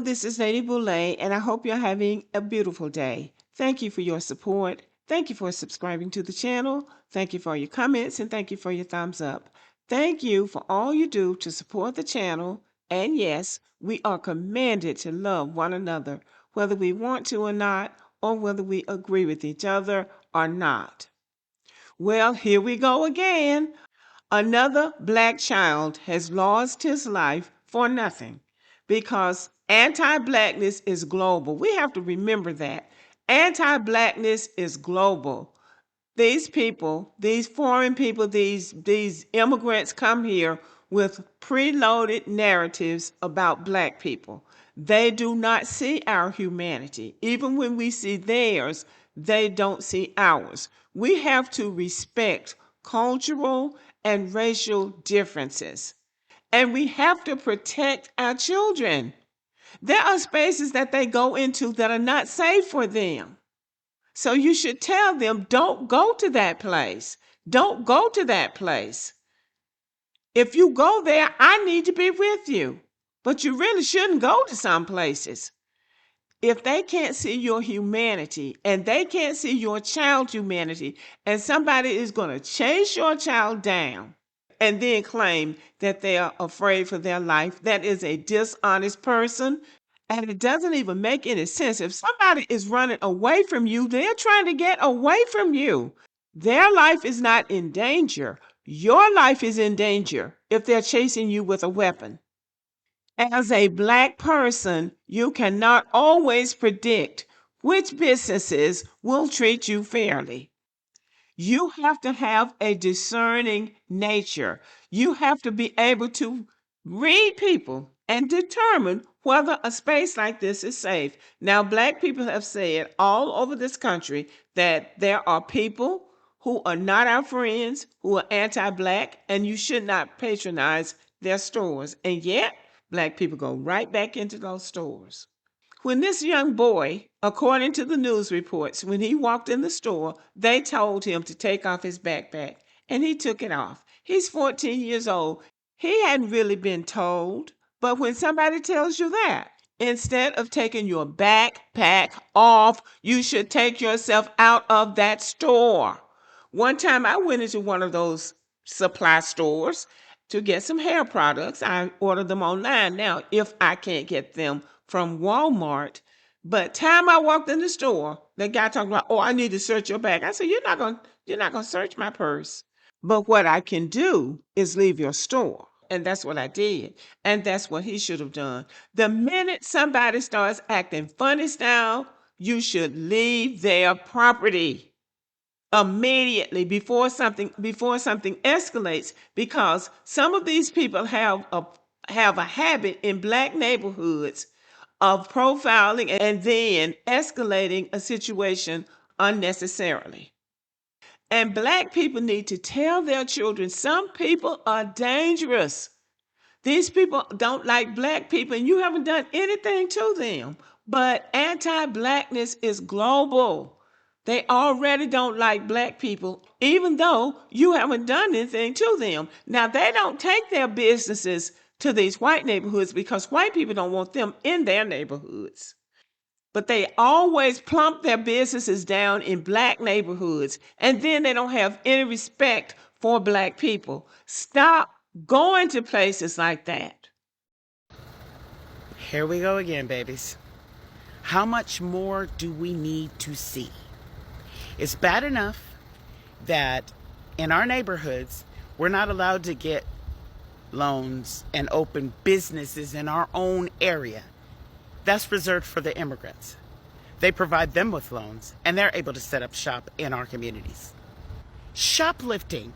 this is Lady Boulay, and I hope you're having a beautiful day. Thank you for your support. Thank you for subscribing to the channel. Thank you for your comments, and thank you for your thumbs up. Thank you for all you do to support the channel. And yes, we are commanded to love one another, whether we want to or not, or whether we agree with each other or not. Well, here we go again. Another black child has lost his life for nothing because anti-blackness is global. We have to remember that. Anti-blackness is global. These people, these foreign people, these immigrants come here with preloaded narratives about black people. They do not see our humanity. Even when we see theirs, they don't see ours. We have to respect cultural and racial differences. And we have to protect our children. There are spaces that they go into that are not safe for them. So you should tell them, don't go to that place. Don't go to that place. If you go there, I need to be with you. But you really shouldn't go to some places. If they can't see your humanity and they can't see your child's humanity, and somebody is going to chase your child down and then claim that they are afraid for their life, that is a dishonest person. And it doesn't even make any sense. If somebody is running away from you, they're trying to get away from you. Their life is not in danger. Your life is in danger if they're chasing you with a weapon. As a black person, you cannot always predict which businesses will treat you fairly. You have to have a discerning nature. You have to be able to read people and determine whether a space like this is safe. Now, black people have said all over this country that there are people who are not our friends, who are anti-black, and you should not patronize their stores. And yet, black people go right back into those stores. When this young boy, according to the news reports, when he walked in the store, they told him to take off his backpack, and he took it off. He's 14 years old. He hadn't really been told, but when somebody tells you that, instead of taking your backpack off, you should take yourself out of that store. One time I went into one of those supply stores to get some hair products. I ordered them online now if I can't get them from Walmart. But time I walked in the store, the guy talking about, oh, I need to search your bag. I said, you're not gonna search my purse. But what I can do is leave your store. And that's what I did. And that's what he should have done. The minute somebody starts acting funny style, you should leave their property immediately before something escalates, because some of these people have a habit in black neighborhoods of profiling and then escalating a situation unnecessarily. And black people need to tell their children, some people are dangerous. These people don't like black people, and you haven't done anything to them. But anti-blackness is global. They already don't like black people, even though you haven't done anything to them. Now, they don't take their businesses to these white neighborhoods because white people don't want them in their neighborhoods. But they always plump their businesses down in black neighborhoods, and then they don't have any respect for black people. Stop going to places like that. Here we go again, babies. How much more do we need to see? It's bad enough that in our neighborhoods, we're not allowed to get loans and open businesses in our own area. That's reserved for the immigrants. They provide them with loans, and they're able to set up shop in our communities. Shoplifting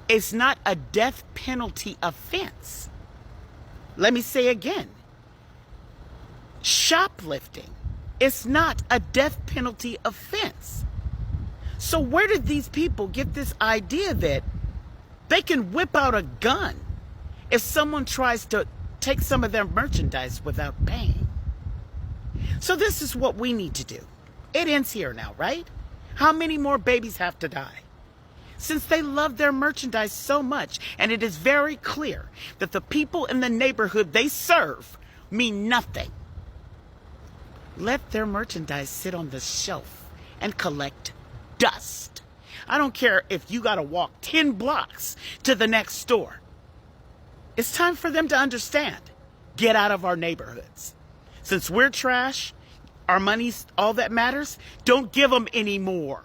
is not a death penalty offense. Let me say again. Shoplifting is not a death penalty offense. So where did these people get this idea that they can whip out a gun if someone tries to take some of their merchandise without paying? So this is what we need to do. It ends here now, right? How many more babies have to die? Since they love their merchandise so much, and it is very clear that the people in the neighborhood they serve mean nothing let their merchandise sit on the shelf and collect dust. I don't care if you got to walk 10 blocks to the next store. It's time for them to understand. Get out of our neighborhoods. Since we're trash, our money's all that matters, don't give them any more.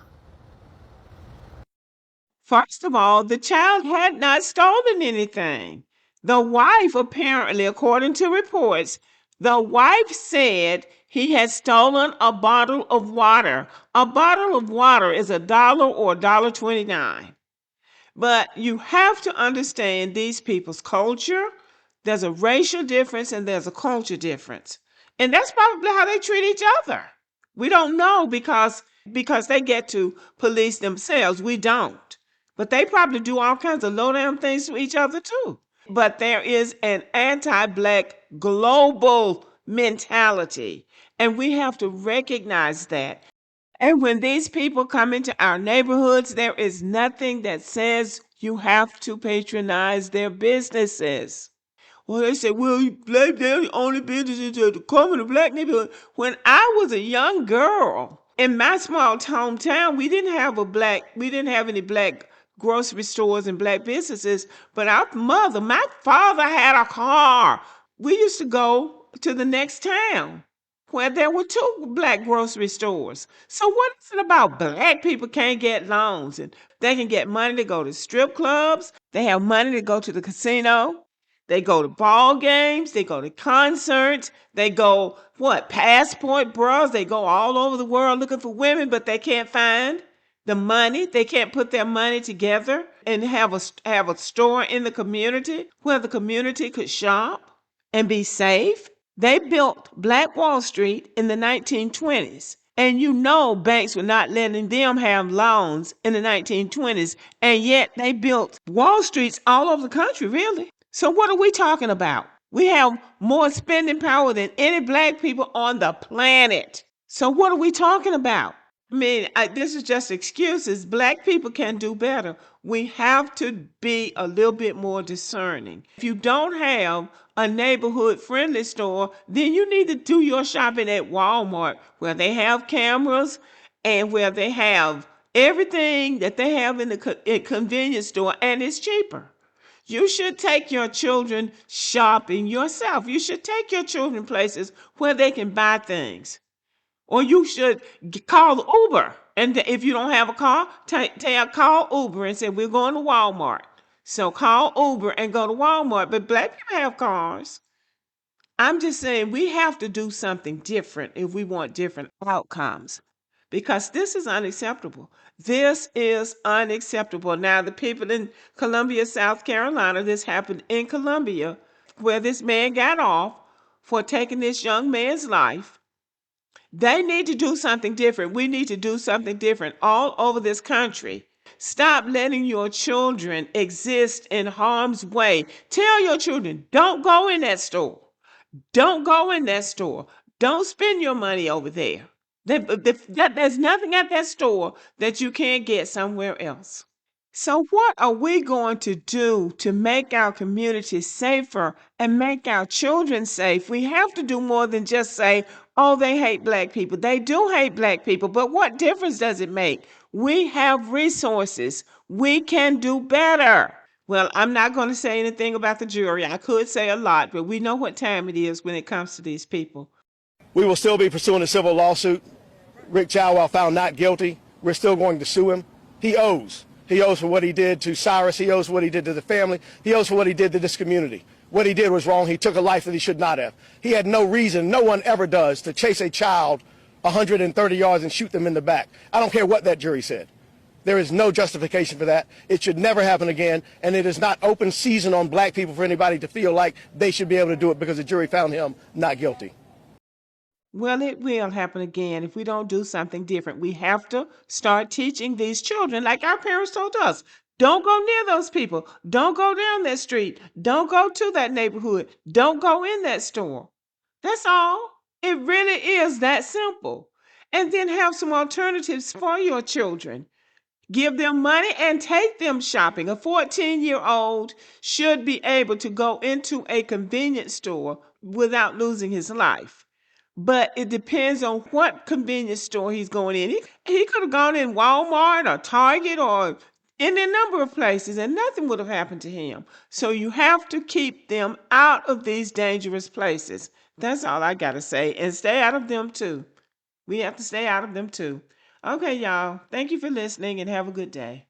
First of all, the child had not stolen anything. The wife, apparently, according to reports, the wife said he had stolen a bottle of water. A bottle of water is $1 or $1.29. But you have to understand these people's culture. There's a racial difference and there's a culture difference. And that's probably how they treat each other. We don't know because they get to police themselves. We don't. But they probably do all kinds of low down things to each other too. But there is an anti-black global mentality, and we have to recognize that. And when these people come into our neighborhoods, there is nothing that says you have to patronize their businesses. Well, they say, well, black, they're the only businesses that come in the black neighborhood. When I was a young girl, in my small hometown, we didn't have any black grocery stores and black businesses, but my father had a car. We used to go to the next town where there were two black grocery stores. So what is it about black people can't get loans and they can get money to go to strip clubs? They have money to go to the casino. They go to ball games. They go to concerts. They go, passport bras. They go all over the world looking for women, but they can't find the money. They can't put their money together and have a store in the community where the community could shop and be safe. They built Black Wall Street in the 1920s. And you know banks were not letting them have loans in the 1920s. And yet they built Wall Streets all over the country, really. So what are we talking about? We have more spending power than any black people on the planet. So what are we talking about? I mean, this is just excuses. Black people can do better. We have to be a little bit more discerning. If you don't have a neighborhood friendly store, then you need to do your shopping at Walmart, where they have cameras and where they have everything that they have in the convenience store, and it's cheaper. You should take your children shopping yourself. You should take your children places where they can buy things. Or you should call Uber. And if you don't have a car, call Uber and say, we're going to Walmart. So call Uber and go to Walmart. But black people have cars. I'm just saying we have to do something different if we want different outcomes. Because this is unacceptable. This is unacceptable. Now, the people in Columbia, South Carolina, this happened in Columbia, where this man got off for taking this young man's life. They need to do something different. We need to do something different all over this country. Stop letting your children exist in harm's way. Tell your children, don't go in that store. Don't go in that store. Don't spend your money over there. There's nothing at that store that you can't get somewhere else. So, what are we going to do to make our communities safer and make our children safe? We have to do more than just say, oh, they hate black people. They do hate black people, but what difference does it make? We have resources. We can do better. Well, I'm not going to say anything about the jury. I could say a lot, but we know what time it is when it comes to these people. We will still be pursuing a civil lawsuit. Rick Chow, while found not guilty, we're still going to sue him. He owes. He owes for what he did to Cyrus. He owes for what he did to the family. He owes for what he did to this community. What he did was wrong. He took a life that he should not have. He had no reason, no one ever does, to chase a child 130 yards and shoot them in the back. I don't care what that jury said. There is no justification for that. It should never happen again, and it is not open season on black people for anybody to feel like they should be able to do it because the jury found him not guilty. Well, it will happen again if we don't do something different. We have to start teaching these children, like our parents told us. Don't go near those people. Don't go down that street. Don't go to that neighborhood. Don't go in that store. That's all. It really is that simple. And then have some alternatives for your children. Give them money and take them shopping. A 14-year-old should be able to go into a convenience store without losing his life. But it depends on what convenience store he's going in. He could have gone in Walmart or Target or any number of places and nothing would have happened to him. So you have to keep them out of these dangerous places. That's all I got to say. And stay out of them too. We have to stay out of them too. Okay, y'all. Thank you for listening and have a good day.